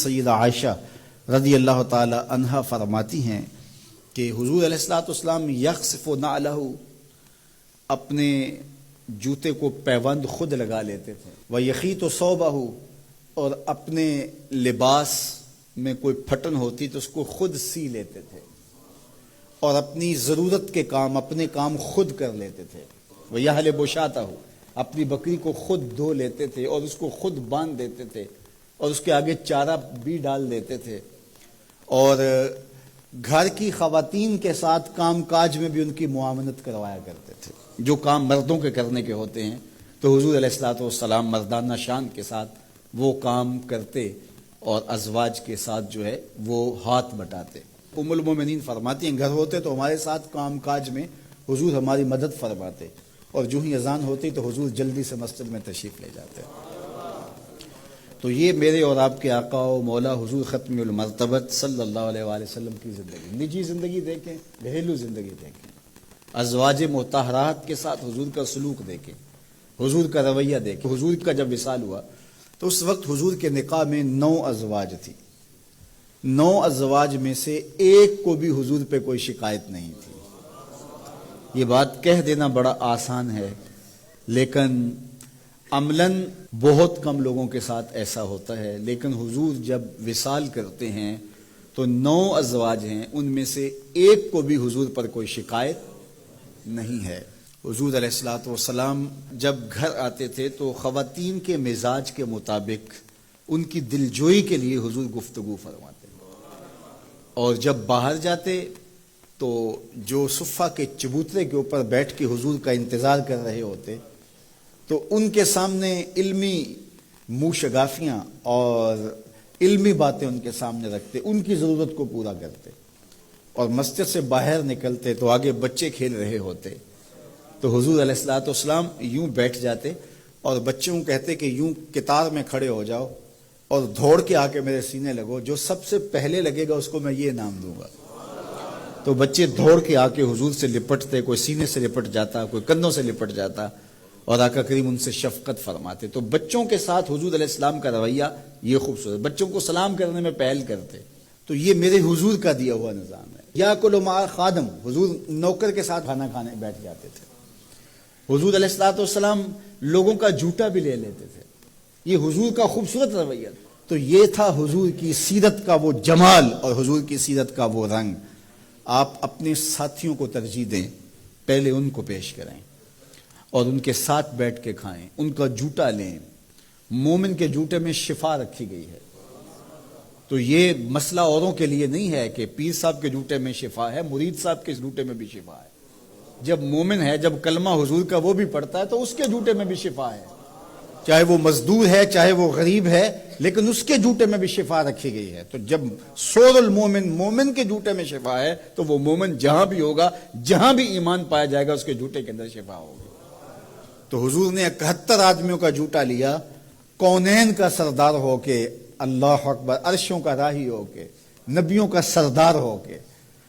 سیدہ عائشہ رضی اللہ تعالی عنہا فرماتی ہیں کہ حضور علیہ الصلوۃ والسلام یخصف نعلہ، اپنے جوتے کو پیوند خود لگا لیتے تھے، ویخیط ثوبہ، اور اپنے لباس میں کوئی پھٹن ہوتی تو اس کو خود سی لیتے تھے، اور اپنی ضرورت کے کام، اپنے کام خود کر لیتے تھے، ویحلب شاتہ، اپنی بکری کو خود دھو لیتے تھے اور اس کو خود باندھ دیتے تھے اور اس کے آگے چارہ بھی ڈال دیتے تھے، اور گھر کی خواتین کے ساتھ کام کاج میں بھی ان کی معاونت کروایا کرتے تھے۔ جو کام مردوں کے کرنے کے ہوتے ہیں تو حضور علیہ الصلوۃ والسلام مردانہ شان کے ساتھ وہ کام کرتے اور ازواج کے ساتھ جو ہے وہ ہاتھ بٹاتے۔ ام المومنین فرماتی ہیں گھر ہوتے تو ہمارے ساتھ کام کاج میں حضور ہماری مدد فرماتے، اور جو ہی اذان ہوتی تو حضور جلدی سے مسجد میں تشریف لے جاتے۔ تو یہ میرے اور آپ کے آقا و مولا حضور ختم المرتبت صلی اللہ علیہ وآلہ وسلم کی زندگی، نجی زندگی دیکھیں، گھریلو زندگی دیکھیں، ازواج مطہرات کے ساتھ حضور کا سلوک دیکھیں، حضور کا رویہ دیکھیں۔ حضور کا جب وصال ہوا تو اس وقت حضور کے نکاح میں 9 ازواج تھی، 9 ازواج میں سے ایک کو بھی حضور پہ کوئی شکایت نہیں تھی۔ یہ بات کہہ دینا بڑا آسان ہے، لیکن عملاً بہت کم لوگوں کے ساتھ ایسا ہوتا ہے۔ لیکن حضور جب وصال کرتے ہیں تو 9 ازواج ہیں، ان میں سے ایک کو بھی حضور پر کوئی شکایت نہیں ہے۔ حضور علیہ الصلوۃ والسلام جب گھر آتے تھے تو خواتین کے مزاج کے مطابق ان کی دلجوئی کے لیے حضور گفتگو فرماتے، اور جب باہر جاتے تو جو صفہ کے چبوترے کے اوپر بیٹھ کے حضور کا انتظار کر رہے ہوتے تو ان کے سامنے علمی منہ شگافیاں اور علمی باتیں ان کے سامنے رکھتے، ان کی ضرورت کو پورا کرتے، اور مسجد سے باہر نکلتے تو آگے بچے کھیل رہے ہوتے تو حضور علیہ الصلوۃ والسلام یوں بیٹھ جاتے اور بچوں کو کہتے کہ یوں قطار میں کھڑے ہو جاؤ اور دوڑ کے آ کے میرے سینے لگو، جو سب سے پہلے لگے گا اس کو میں یہ انعام دوں گا۔ تو بچے دوڑ کے آ کے حضور سے لپٹتے، کوئی سینے سے لپٹ جاتا، کوئی کندھوں سے لپٹ جاتا، اور آقا کریم ان سے شفقت فرماتے۔ تو بچوں کے ساتھ حضور علیہ السلام کا رویہ یہ خوبصورت، بچوں کو سلام کرنے میں پہل کرتے۔ تو یہ میرے حضور کا دیا ہوا نظام ہے۔ یا کلوا مع خادم، حضور نوکر کے ساتھ کھانا کھانے بیٹھ جاتے تھے۔ حضور علیہ الصلوۃ والسلام لوگوں کا جوتا بھی لے لیتے تھے۔ یہ حضور کا خوبصورت رویہ۔ تو یہ تھا حضور کی سیرت کا وہ جمال اور حضور کی سیرت کا وہ رنگ۔ آپ اپنے ساتھیوں کو ترجیح دیں، پہلے ان کو پیش کریں اور ان کے ساتھ بیٹھ کے کھائیں، ان کا جوتا لیں۔ مومن کے جوتے میں شفا رکھی گئی ہے۔ تو یہ مسئلہ اوروں کے لیے نہیں ہے کہ پیر صاحب کے جوتے میں شفا ہے، مرید صاحب کے جوتے میں بھی شفا ہے۔ جب مومن ہے، جب کلمہ حضور کا وہ بھی پڑھتا ہے تو اس کے جوتے میں بھی شفا ہے، چاہے وہ مزدور ہے، چاہے وہ غریب ہے، لیکن اس کے جوتے میں بھی شفا رکھی گئی ہے۔ تو جب سور المومن، مومن کے جوتے میں شفا ہے تو وہ مومن جہاں بھی ہوگا، جہاں بھی ایمان پایا جائے گا، اس کے جوتے کے اندر شفا ہوگی۔ تو حضور نے 71 آدمیوں کا جوتا لیا، کونین کا سردار ہو کے، اللہ اکبر، عرشوں کا راہی ہو کے، نبیوں کا سردار ہو کے،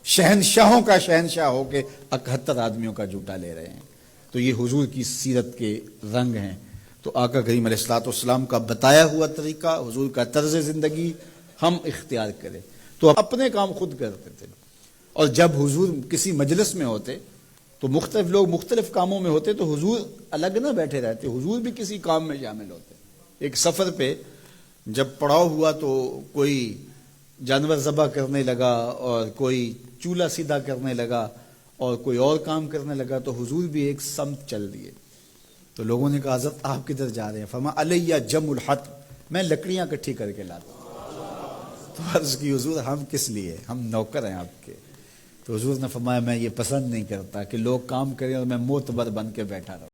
شہنشاہوں کا شہنشاہ ہو کے 71 آدمیوں کا جوتا لے رہے ہیں۔ تو یہ حضور کی سیرت کے رنگ ہیں۔ تو آقا کریم علیہ الصلوۃ والسلام کا بتایا ہوا طریقہ، حضور کا طرز زندگی ہم اختیار کریں۔ تو اپنے کام خود کرتے تھے، اور جب حضور کسی مجلس میں ہوتے تو مختلف لوگ مختلف کاموں میں ہوتے تو حضور الگ نہ بیٹھے رہتے، حضور بھی کسی کام میں شامل ہوتے۔ ایک سفر پہ جب پڑاؤ ہوا تو کوئی جانور ذبح کرنے لگا، اور کوئی چولہا سیدھا کرنے لگا، اور کوئی اور کام کرنے لگا، تو حضور بھی ایک سمت چل دیے۔ تو لوگوں نے کہا حضرت آپ کدھر جا رہے ہیں؟ فرمایا علیہ جمع الحطب، میں لکڑیاں اکٹھی کر کے لاتا ہوں۔ تو عرض کی حضور ہم کس لیے، ہم نوکر ہیں آپ کے۔ تو حضور نے فرمایا میں یہ پسند نہیں کرتا کہ لوگ کام کریں اور میں معتبر بن کے بیٹھا رہوں۔